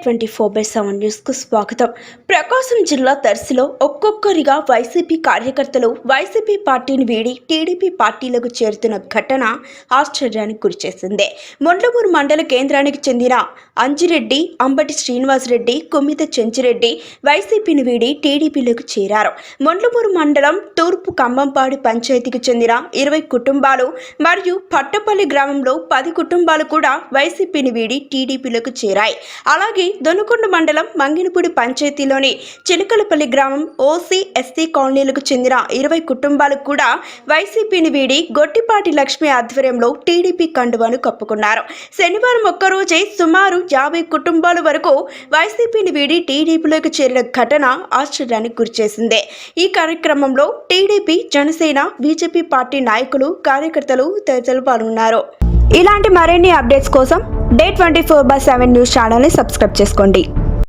Day24/7 news కు స్వాగతం. ప్రకాశం జిల్లా దర్శిలో ఒక్కొక్కరిగా వైసీపీ కార్యకర్తలు వైసీపీ పార్టీని వీడి టీడీపీ పార్టీలకు చేరుతున్న ఘటన ఆశ్చర్యానికి గురిచేసింది. మొండ్లమూరు మండల కేంద్రానికి చెందిన అంజిరెడ్డి, అంబటి శ్రీనివాసరెడ్డి, కుమ్మిత చెంచిరెడ్డి వైసీపీని వీడి టీడీపీలోకి చేరారు. మొండ్లమూరు మండలం తూర్పు కంబంపాడు పంచాయతీకి చెందిన 20 కుటుంబాలు మరియు పట్టపల్లి గ్రామంలో 10 కుటుంబాలు కూడా వైసీపీని వీడి టీడీపీలోకి చేరాయి. అలాగే దొనకొండ మండలం మంగినపూడి పంచాయతీలోని చిలకలపల్లి గ్రామం ఓసీ ఎస్టీ కాలనీలకు చెందిన 20 కుటుంబాలు కూడా వైసీపీని వీడి గొట్టిపాటి లక్ష్మి ఆధ్వర్యంలో టీడీపీ కండువాను కప్పుకున్నారు. శనివారం ఒక్కరోజే సుమారు 50 కుటుంబాల వరకు వైసీపీని వీడి టీడీపీలోకి చేరిన ఘటన ఆశ్చర్యానికి గురిచేసింది. ఈ కార్యక్రమంలో టీడీపీ, జనసేన, బీజేపీ పార్టీ నాయకులు, కార్యకర్తలు తదితరులు పాల్గొన్నారు. ఇలాంటి మరిన్ని అప్డేట్స్ కోసం Day24/7 న్యూస్ ఛానల్ని సబ్స్క్రైబ్ చేసుకోండి.